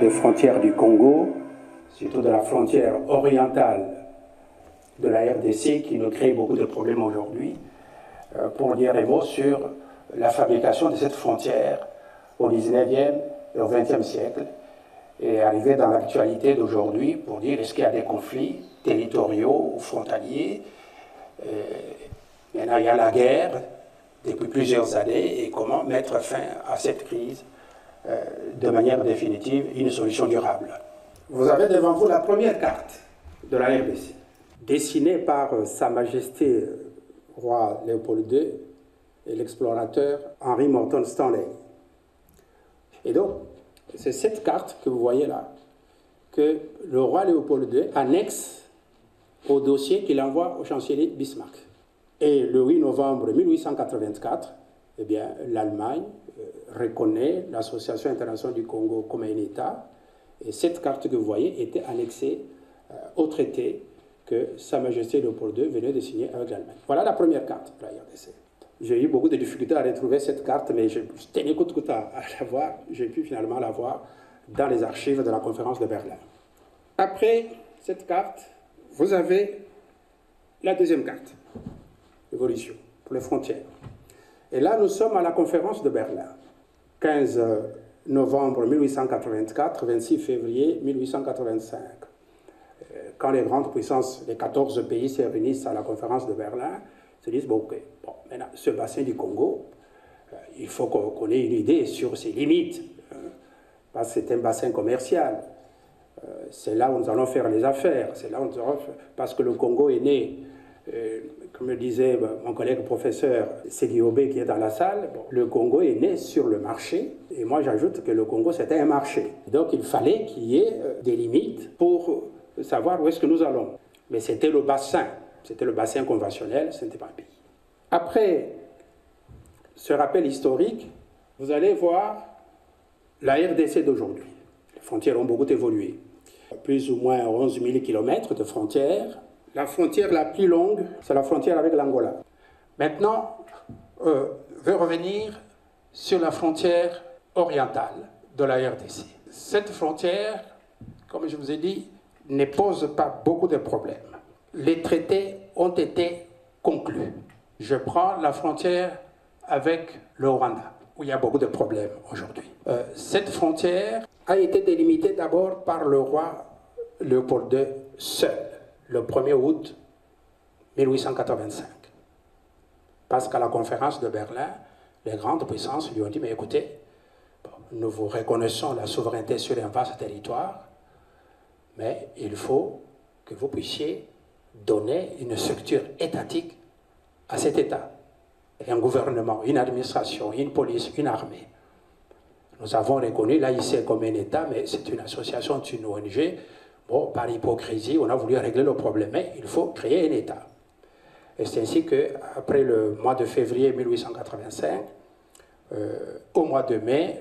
des frontières du Congo, surtout de la frontière orientale de la RDC qui nous crée beaucoup de problèmes aujourd'hui, pour dire un mot sur la fabrication de cette frontière au 19e et au 20e siècle et arriver dans l'actualité d'aujourd'hui pour dire est-ce qu'il y a des conflits territoriaux ou frontaliers. Maintenant, il y a la guerre depuis plusieurs années et comment mettre fin à cette crise de manière définitive, une solution durable. Vous avez devant vous la première carte de la RDC, dessinée par Sa Majesté Roi Léopold II et l'explorateur Henry Morton Stanley. Et donc, c'est cette carte que vous voyez là, que le roi Léopold II annexe au dossier qu'il envoie au chancelier Bismarck. Et le 8 novembre 1884, eh bien, l'Allemagne reconnaît l'Association internationale du Congo comme un État. Et cette carte que vous voyez était annexée au traité que Sa Majesté Léopold II venait de signer avec l'Allemagne. Voilà la première carte de la RDC. J'ai eu beaucoup de difficultés à retrouver cette carte, mais je tenais coûte à la voir. J'ai pu finalement la voir dans les archives de la conférence de Berlin. Après cette carte, vous avez la deuxième carte, évolution, pour les frontières. Et là, nous sommes à la conférence de Berlin, 15 novembre 1884, 26 février 1885. Quand les grandes puissances, les 14 pays se réunissent à la conférence de Berlin, se disent, bon, ok, bon, maintenant, ce bassin du Congo, il faut qu'on ait une idée sur ses limites, parce que c'est un bassin commercial. C'est là où nous allons faire les affaires, c'est là où nous allons faire, parce que le Congo est né, comme le disait mon collègue professeur Séguiobé qui est dans la salle, bon, le Congo est né sur le marché, et moi j'ajoute que le Congo c'était un marché. Donc il fallait qu'il y ait des limites pour savoir où est-ce que nous allons. Mais c'était le bassin conventionnel, ce n'était pas un pays. Après ce rappel historique, vous allez voir la RDC d'aujourd'hui. Les frontières ont beaucoup évolué. Plus ou moins 11 000 km de frontières. La frontière la plus longue, c'est la frontière avec l'Angola. Maintenant, je vais revenir sur la frontière orientale de la RDC. Cette frontière, comme je vous ai dit, ne pose pas beaucoup de problèmes. Les traités ont été conclus. Je prends la frontière avec le Rwanda, où il y a beaucoup de problèmes aujourd'hui. Cette frontière a été délimitée d'abord par le roi Léopold II seul, le 1er août 1885. Parce qu'à la conférence de Berlin, les grandes puissances lui ont dit, mais écoutez, nous vous reconnaissons la souveraineté sur un vaste territoire, mais il faut que vous puissiez donner une structure étatique à cet État. Un gouvernement, une administration, une police, une armée. Nous avons reconnu l'AIC comme un État, mais c'est une association, c'est une ONG. Bon, par hypocrisie, on a voulu régler le problème, mais il faut créer un État. Et c'est ainsi qu'après le mois de février 1885, au mois de mai,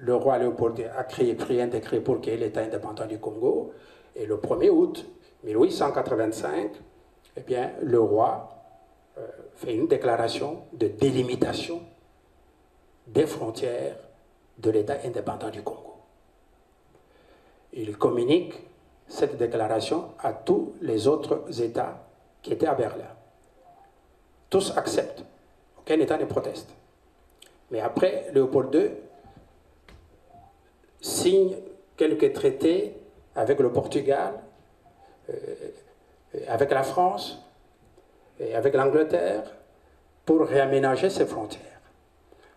le roi Léopold a pris un décret pour qu'il y ait l'État indépendant du Congo. Et le 1er août 1885, eh bien, le roi fait une déclaration de délimitation des frontières de l'État indépendant du Congo. Il communique cette déclaration à tous les autres États qui étaient à Berlin. Tous acceptent. Aucun État ne proteste. Mais après, Léopold II signe quelques traités avec le Portugal, avec la France et avec l'Angleterre pour réaménager ses frontières.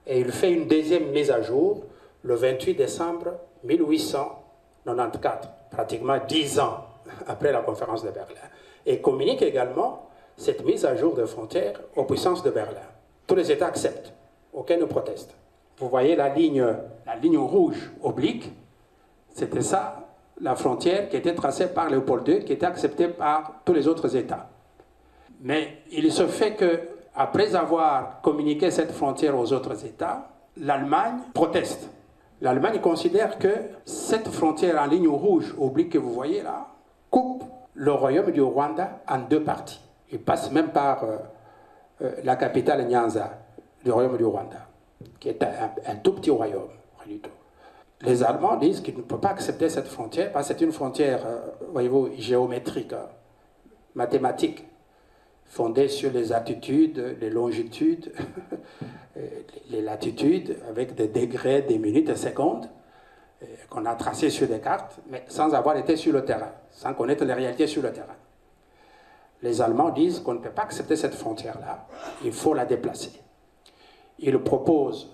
Et il fait une deuxième mise à jour le 28 décembre 1894, pratiquement 10 ans après la conférence de Berlin. Et communique également cette mise à jour de frontières aux puissances de Berlin. Tous les États acceptent, aucun ne proteste. Vous voyez la ligne rouge oblique, c'était ça, la frontière qui était tracée par Léopold II, qui était acceptée par tous les autres États. Mais il se fait que, après avoir communiqué cette frontière aux autres États, l'Allemagne proteste. L'Allemagne considère que cette frontière en ligne rouge oblique que vous voyez là coupe le royaume du Rwanda en deux parties. Il passe même par la capitale Nyanza du royaume du Rwanda, qui est un tout petit royaume. Les Allemands disent qu'ils ne peuvent pas accepter cette frontière parce que c'est une frontière, voyez-vous, géométrique, mathématique, fondée sur les altitudes, les longitudes, les latitudes, avec des degrés, des minutes, des secondes, qu'on a tracés sur des cartes, mais sans avoir été sur le terrain, sans connaître les réalités sur le terrain. Les Allemands disent qu'on ne peut pas accepter cette frontière-là, il faut la déplacer. Ils proposent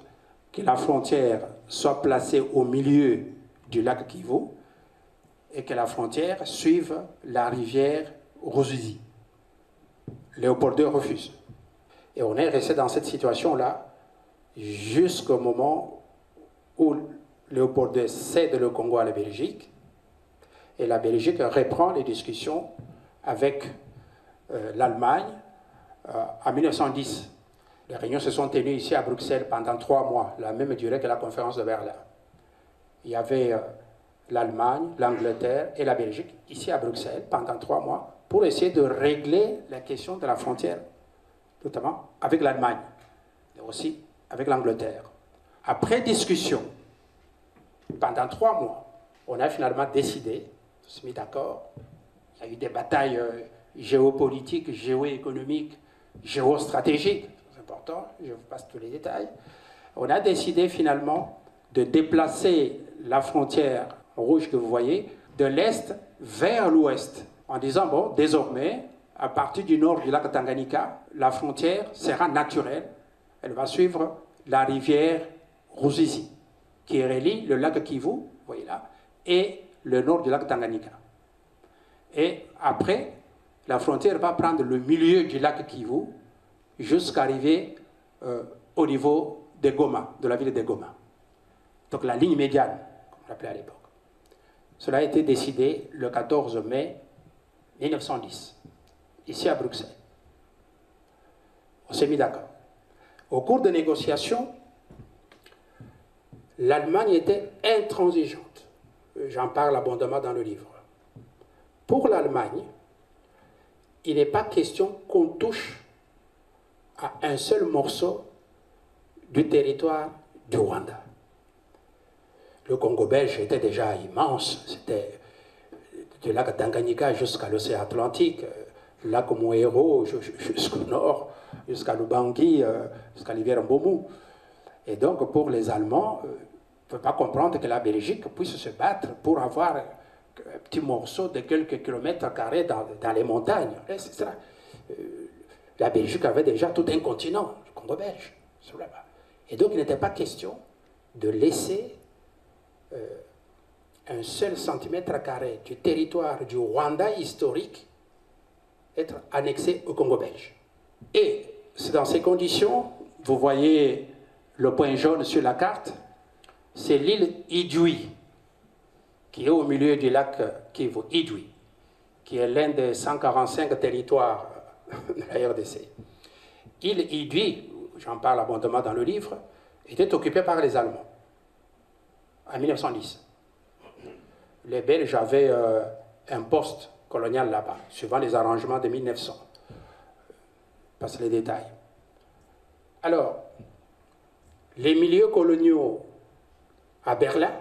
que la frontière soit placée au milieu du lac Kivu et que la frontière suive la rivière Ruzizi. Léopold II refuse. Et on est resté dans cette situation-là jusqu'au moment où Léopold II cède le Congo à la Belgique et la Belgique reprend les discussions avec l'Allemagne en 1910. Les réunions se sont tenues ici à Bruxelles pendant 3 mois, la même durée que la conférence de Berlin. Il y avait l'Allemagne, l'Angleterre et la Belgique ici à Bruxelles pendant 3 mois pour essayer de régler la question de la frontière, notamment avec l'Allemagne, mais aussi avec l'Angleterre. Après discussion, pendant 3 mois, on a finalement décidé, on s'est mis d'accord, il y a eu des batailles géopolitiques, géoéconomiques, géostratégiques, c'est important, je vous passe tous les détails. On a décidé finalement de déplacer la frontière rouge que vous voyez de l'est vers l'ouest, en disant, bon, désormais, à partir du nord du lac Tanganyika, la frontière sera naturelle, elle va suivre la rivière Ruzizi, qui relie le lac Kivu, vous voyez là, et le nord du lac Tanganyika. Et après, la frontière va prendre le milieu du lac Kivu jusqu'à arriver au niveau de Goma, de la ville de Goma. Donc la ligne médiane, comme on l'appelait à l'époque. Cela a été décidé le 14 mai 1910, ici à Bruxelles. On s'est mis d'accord. Au cours des négociations, l'Allemagne était intransigeante. J'en parle abondamment dans le livre. Pour l'Allemagne, il n'est pas question qu'on touche à un seul morceau du territoire du Rwanda. Le Congo belge était déjà immense, c'était du lac Tanganyika jusqu'à l'océan Atlantique, le lac Mouero jusqu'au nord, jusqu'à Lubangui, jusqu'à l'hiver Mbomu. Et donc pour les Allemands, ne peuvent pas comprendre que la Belgique puisse se battre pour avoir un petit morceau de quelques kilomètres carrés dans les montagnes. La Belgique avait déjà tout un continent, le Congo belge, là-bas. Et donc il n'était pas question de laisser un seul centimètre carré du territoire du Rwanda historique être annexé au Congo belge. Et c'est dans ces conditions, vous voyez le point jaune sur la carte, c'est l'île Idjouï, qui est au milieu du lac Kivu, Idjouï, qui est l'un des 145 territoires de la RDC. L'île Idjouï, j'en parle abondamment dans le livre, était occupée par les Allemands en 1910. Les Belges avaient un poste colonial là-bas, suivant les arrangements de 1900. Je passe les détails. Alors, les milieux coloniaux à Berlin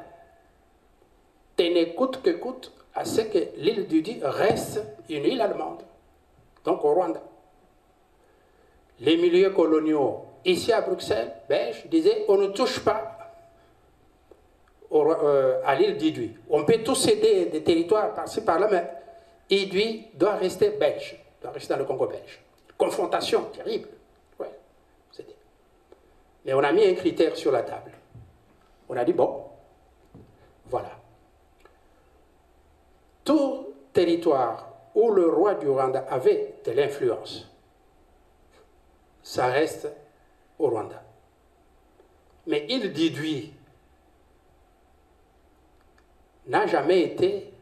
tenaient coûte que coûte à ce que l'île d'Udi reste une île allemande, donc au Rwanda. Les milieux coloniaux ici à Bruxelles, belges, disaient on ne touche pas à l'île d'Idui. On peut tous céder des territoires par-ci par-là, mais Idui doit rester belge, doit rester dans le Congo belge. Confrontation terrible. Ouais, mais on a mis un critère sur la table. On a dit, bon, voilà. Tout territoire où le roi du Rwanda avait de l'influence, ça reste au Rwanda. Mais l'île d'Idui n'a jamais été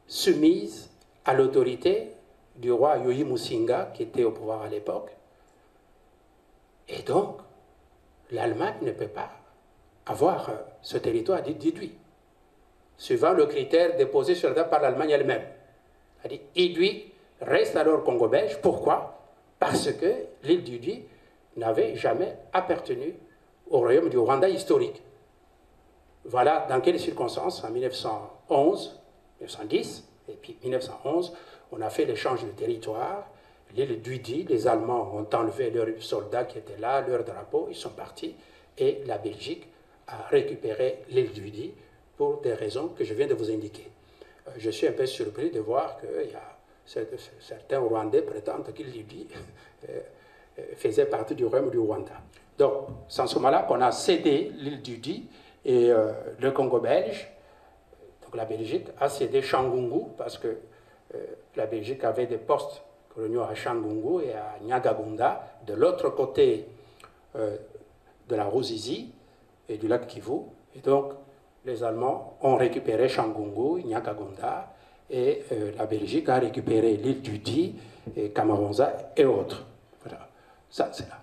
soumise à l'autorité du roi Yoweri Musinga, qui était au pouvoir à l'époque. Et donc, l'Allemagne ne peut pas avoir ce territoire d'Idui, suivant le critère déposé sur la table par l'Allemagne elle-même. C'est-à-dire, Idui reste alors Congo belge. Pourquoi? Parce que l'île d'Idui n'avait jamais appartenu au royaume du Rwanda historique. Voilà dans quelles circonstances, en 1911, 1910, et puis 1911, on a fait l'échange de territoire. L'île d'Udi, les Allemands ont enlevé leurs soldats qui étaient là, leurs drapeaux, ils sont partis, et la Belgique a récupéré l'île d'Udi pour des raisons que je viens de vous indiquer. Je suis un peu surpris de voir qu'il y a certains Rwandais prétendent que l'île d'Udi faisait partie du royaume du Rwanda. Donc, c'est en ce moment-là qu'on a cédé l'île d'Udi et le Congo belge. Donc, la Belgique a cédé Changungu parce que la Belgique avait des postes coloniaux à Changungu et à Nyagagunda, de l'autre côté de la Ruzizi et du lac Kivu. Et donc, les Allemands ont récupéré Changungu, Nyagagunda, et la Belgique a récupéré l'île d'Udi, Kamaronza et autres. Voilà, ça c'est là.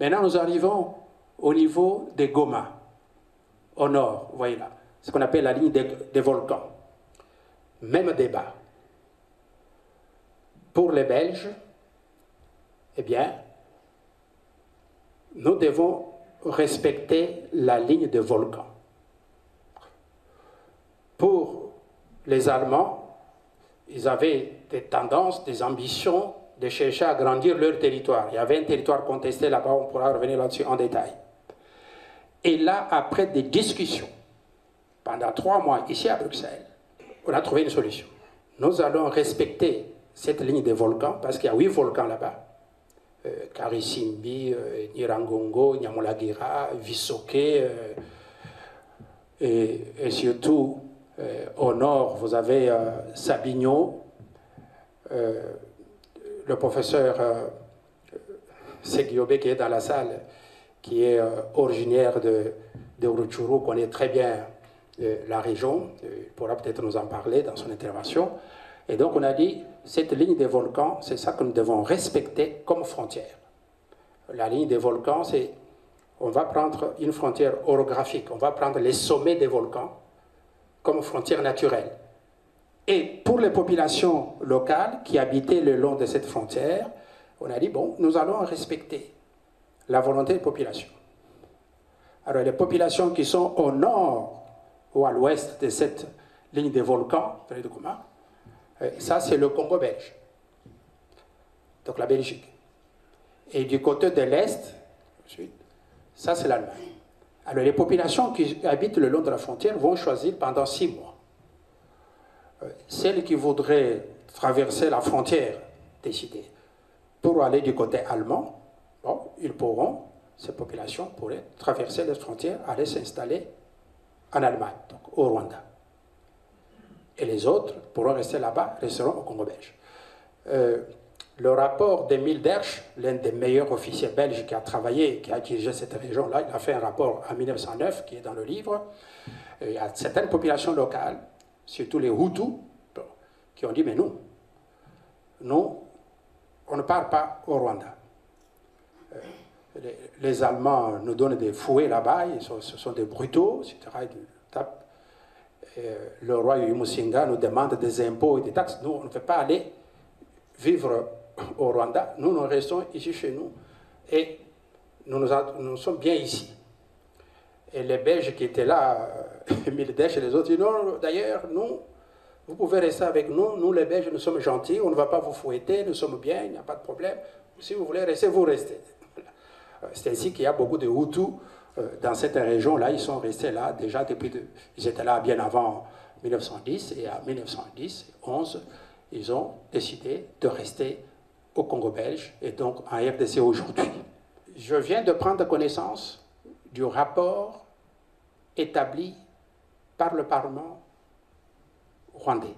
Maintenant, nous arrivons au niveau des Goma, au nord, vous voyez là, ce qu'on appelle la ligne des volcans. Même débat. Pour les Belges, eh bien, nous devons respecter la ligne des volcans. Pour les Allemands, ils avaient des tendances, des ambitions de chercher à agrandir leur territoire. Il y avait un territoire contesté là-bas, on pourra revenir là-dessus en détail. Et là, après des discussions, pendant 3 mois ici à Bruxelles, on a trouvé une solution. Nous allons respecter cette ligne des volcans, parce qu'il y a 8 volcans là-bas. Karisimbi, Nirangongo, Nyamulagira, Visoke, et surtout au nord, vous avez Sabinho, le professeur Segiobe qui est dans la salle, qui est originaire de Rutshuru, connaît très bien la région, il pourra peut-être nous en parler dans son intervention. Et donc on a dit, cette ligne des volcans, c'est ça que nous devons respecter comme frontière. La ligne des volcans, c'est, on va prendre une frontière orographique, on va prendre les sommets des volcans comme frontière naturelle. Et pour les populations locales qui habitaient le long de cette frontière, on a dit, bon, nous allons respecter la volonté des populations. Alors les populations qui sont au nord ou à l'ouest de cette ligne des volcans, ça c'est le Congo belge, donc la Belgique. Et du côté de l'est, ça c'est l'Allemagne. Alors les populations qui habitent le long de la frontière vont choisir pendant 6 mois. Celles qui voudraient traverser la frontière, décider, pour aller du côté allemand, bon, ils pourront, ces populations pourraient traverser les frontières, aller s'installer en Allemagne, donc au Rwanda. Et les autres pourront rester là-bas, resteront au Congo belge. Le rapport d'Emile Dersch, l'un des meilleurs officiers belges qui a travaillé, qui a dirigé cette région-là, il a fait un rapport en 1909 qui est dans le livre. Il y a certaines populations locales, surtout les Hutus, qui ont dit, mais nous, on ne part pas au Rwanda. Les Allemands nous donnent des fouets là-bas, ce sont des brutaux, etc. Le roi Yumusinga nous demande des impôts et des taxes. Nous, on ne peut pas aller vivre au Rwanda. Nous restons ici chez nous et nous sommes bien ici. Et les Belges qui étaient là, Mildesh et les autres, disent non, d'ailleurs, nous, vous pouvez rester avec nous. Nous, les Belges, nous sommes gentils, on ne va pas vous fouetter, nous sommes bien, il n'y a pas de problème. Si vous voulez rester, vous restez. C'est ainsi qu'il y a beaucoup de Hutus dans cette région-là. Ils sont restés là déjà depuis... Ils étaient là bien avant 1910 et à 1910-11, ils ont décidé de rester au Congo belge et donc en RDC aujourd'hui. Je viens de prendre connaissance du rapport établi par le Parlement rwandais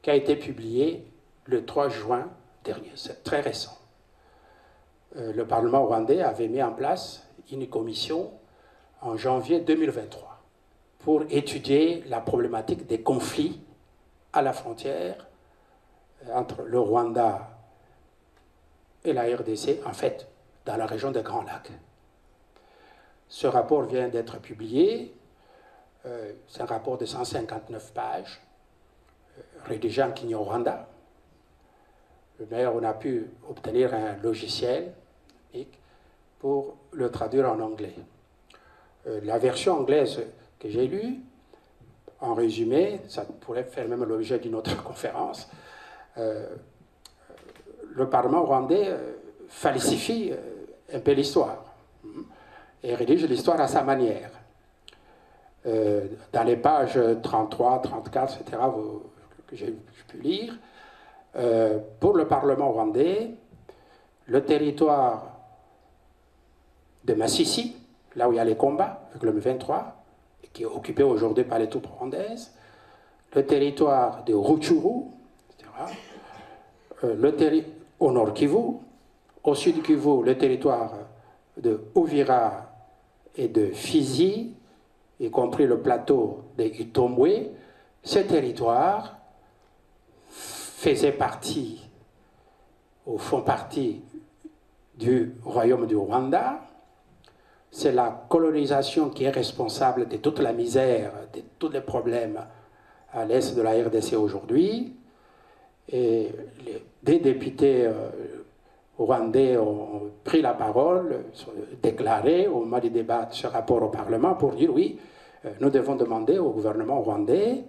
qui a été publié le 3 juin dernier. C'est très récent. Le Parlement rwandais avait mis en place une commission en janvier 2023 pour étudier la problématique des conflits à la frontière entre le Rwanda et la RDC, en fait, dans la région des Grands Lacs. Ce rapport vient d'être publié. C'est un rapport de 159 pages, rédigé en Kinyarwanda. Mais on a pu obtenir un logiciel pour le traduire en anglais. La version anglaise que j'ai lue, en résumé, ça pourrait faire même l'objet d'une autre conférence, le Parlement rwandais falsifie un peu l'histoire et rédige l'histoire à sa manière. Dans les pages 33, 34, etc., que j'ai pu lire, pour le Parlement rwandais, le territoire de Massissi, là où il y a les combats, avec le M23, qui est occupé aujourd'hui par les troupes rwandaises, le territoire de Rutshuru, etc., au nord Kivu, au sud Kivu, le territoire de Uvira et de Fizi, y compris le plateau de Itombwe. Ces territoires faisaient partie, ou font partie du royaume du Rwanda. C'est la colonisation qui est responsable de toute la misère, de tous les problèmes à l'est de la RDC aujourd'hui. Et des députés rwandais ont pris la parole, déclaré au moment du débat de ce rapport au Parlement pour dire oui, nous devons demander au gouvernement rwandais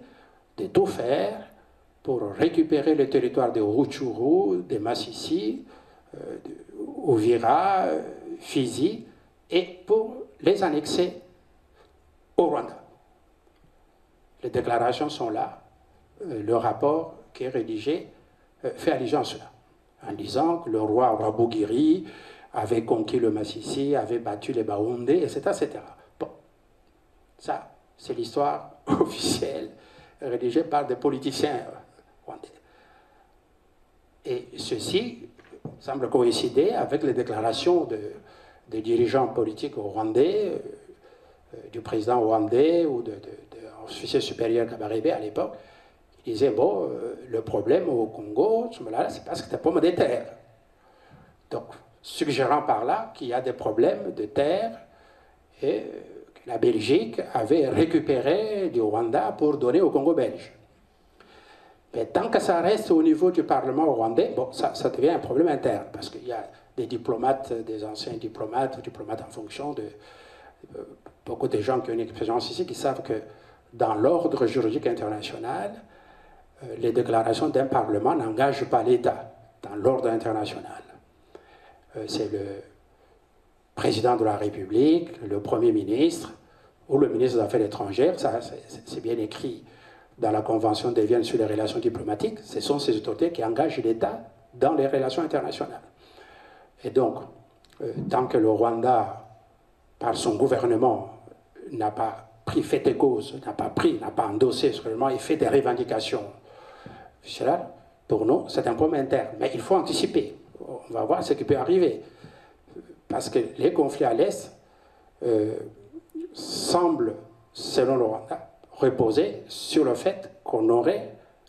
de tout faire pour récupérer le territoire de Rutshuru, de Massissi, de Uvira, Fizi, et pour les annexer au Rwanda. Les déclarations sont là. Le rapport qui est rédigé fait allusion à cela, en disant que le roi Rwabugiri avait conquis le Massissi, avait battu les Baoundés, etc., etc. Bon, ça, c'est l'histoire officielle rédigée par des politiciens rwandais. Et ceci semble coïncider avec les déclarations des dirigeants politiques rwandais, du président rwandais ou de l'officier supérieur Kabarebe à l'époque. Il disait, bon, le problème au Congo, c'est parce que tu as pomme de terre. Donc, suggérant par là qu'il y a des problèmes de terre et que la Belgique avait récupéré du Rwanda pour donner au Congo belge. Mais tant que ça reste au niveau du Parlement rwandais, bon, ça devient un problème interne, parce qu'il y a des diplomates, des anciens diplomates, ou diplomates en fonction de beaucoup de gens qui ont une expérience ici, qui savent que dans l'ordre juridique international, les déclarations d'un Parlement n'engagent pas l'État dans l'ordre international. C'est le président de la République, le Premier ministre ou le ministre des Affaires étrangères, ça c'est bien écrit dans la Convention de Vienne sur les relations diplomatiques, ce sont ces autorités qui engagent l'État dans les relations internationales. Et donc, tant que le Rwanda, par son gouvernement, n'a pas pris fait et cause, n'a pas endossé seulement et fait des revendications, cela, pour nous, c'est un problème interne. Mais il faut anticiper. On va voir ce qui peut arriver. Parce que les conflits à l'Est semblent, selon le Rwanda, reposer sur le fait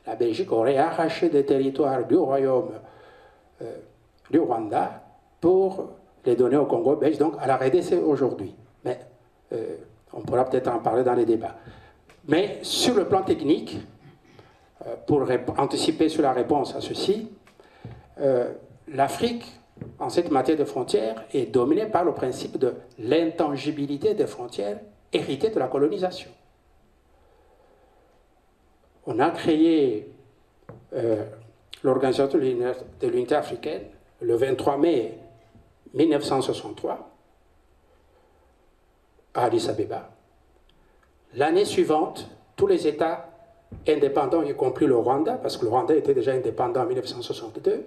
la Belgique aurait arraché des territoires du royaume du Rwanda pour les donner au Congo belge, donc à la RDC aujourd'hui. Mais on pourra peut-être en parler dans les débats. Mais sur le plan technique, pour anticiper sur la réponse à ceci, l'Afrique, en cette matière de frontières, est dominée par le principe de l'intangibilité des frontières héritées de la colonisation. On a créé l'Organisation de l'Unité africaine le 23 mai 1963 à Addis Abeba. L'année suivante, tous les États indépendants, y compris le Rwanda, parce que le Rwanda était déjà indépendant en 1962,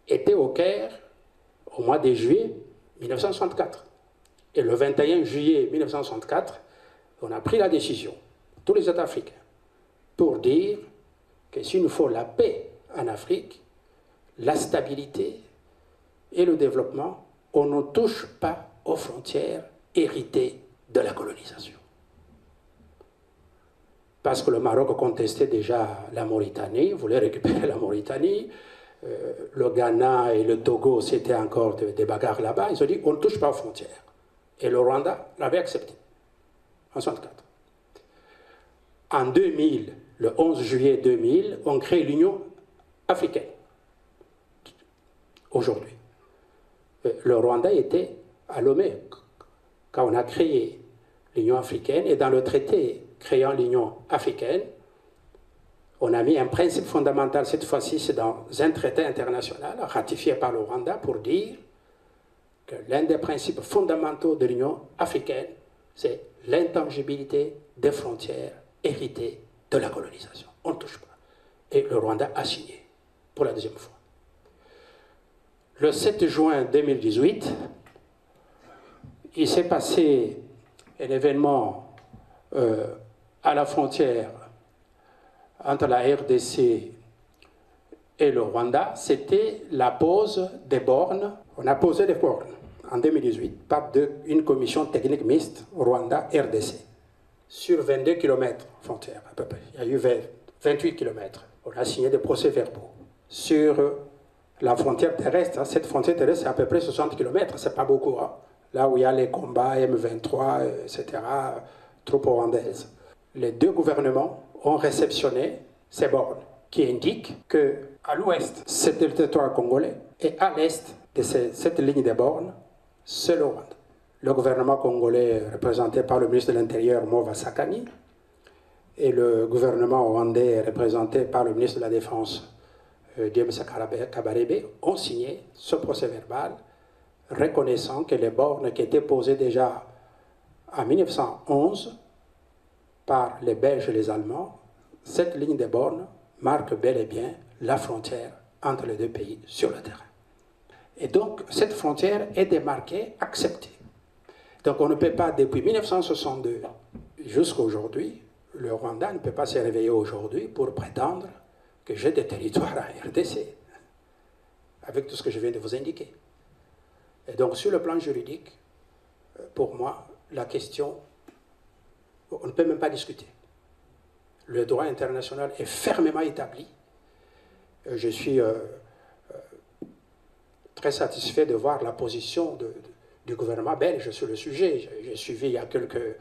étaient au Caire au mois de juillet 1964. Et le 21 juillet 1964, on a pris la décision, tous les États africains, pour dire que s'il nous faut la paix en Afrique, la stabilité et le développement, on ne touche pas aux frontières héritées de la colonisation. Parce que le Maroc contestait déjà la Mauritanie, voulait récupérer la Mauritanie, le Ghana et le Togo, c'était encore des bagarres là-bas, ils ont dit on ne touche pas aux frontières. Et le Rwanda l'avait accepté, en 1964. En 2000, le 11 juillet 2000, on crée l'Union africaine. Aujourd'hui. Le Rwanda était à Lomé, quand on a créé l'Union africaine, et dans le traité créant l'Union africaine, on a mis un principe fondamental, cette fois-ci c'est dans un traité international ratifié par le Rwanda, pour dire que l'un des principes fondamentaux de l'Union africaine, c'est l'intangibilité des frontières héritées de la colonisation. On ne touche pas. Et le Rwanda a signé pour la deuxième fois. Le 7 juin 2018, il s'est passé un événement à la frontière entre la RDC et le Rwanda. C'était la pose des bornes. On a posé des bornes en 2018 par une commission technique mixte Rwanda-RDC sur 22 km frontière à peu près. Il y a eu 28 km. On a signé des procès-verbaux sur la frontière terrestre. Cette frontière terrestre, c'est à peu près 60 km, c'est pas beaucoup. Hein. Là où il y a les combats M23, etc., troupes rwandaises. Les deux gouvernements ont réceptionné ces bornes qui indiquent qu'à l'ouest, c'est le territoire congolais et à l'est de cette ligne de bornes, c'est le Rwanda. Le gouvernement congolais représenté par le ministre de l'Intérieur, Mova Sakani, et le gouvernement rwandais représenté par le ministre de la Défense, James Kabarebe, ont signé ce procès-verbal reconnaissant que les bornes qui étaient posées déjà en 1911 par les Belges et les Allemands, cette ligne de bornes marque bel et bien la frontière entre les deux pays sur le terrain. Et donc, cette frontière est démarquée, acceptée. Donc, on ne peut pas, depuis 1962 jusqu'à aujourd'hui, le Rwanda ne peut pas se réveiller aujourd'hui pour prétendre que j'ai des territoires en RDC, avec tout ce que je viens de vous indiquer. Et donc, sur le plan juridique, pour moi, la question, on ne peut même pas discuter. Le droit international est fermement établi. Je suis très satisfait de voir la position du gouvernement belge sur le sujet. J'ai suivi il y a quelques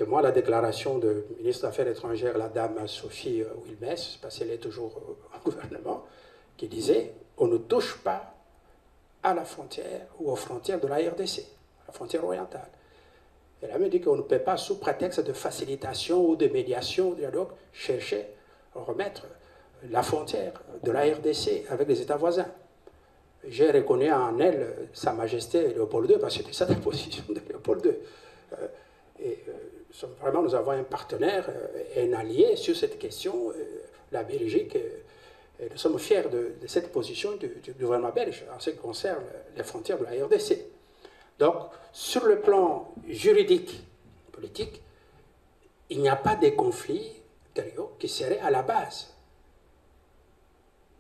mois la déclaration du ministre des Affaires étrangères, la dame Sophie Wilmès, parce qu'elle est toujours au gouvernement, qui disait « on ne touche pas à la frontière ou aux frontières de la RDC, la frontière orientale ». Elle a même dit qu'on ne peut pas, sous prétexte de facilitation ou de médiation, de dialogue, chercher à remettre la frontière de la RDC avec les États voisins. J'ai reconnu en elle Sa Majesté Léopold II, parce que c'était ça la position de Léopold II. Vraiment, nous avons un partenaire et un allié sur cette question, la Belgique. Et nous sommes fiers de cette position du gouvernement belge en ce qui concerne les frontières de la RDC. Donc, sur le plan juridique, politique, il n'y a pas de conflit qui serait à la base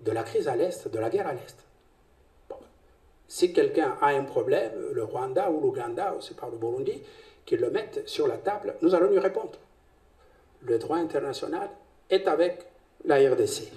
de la crise à l'Est, de la guerre à l'Est. Bon. Si quelqu'un a un problème, le Rwanda ou l'Ouganda, ou c'est par le Burundi, qu'ils le mettent sur la table, nous allons lui répondre. Le droit international est avec la RDC.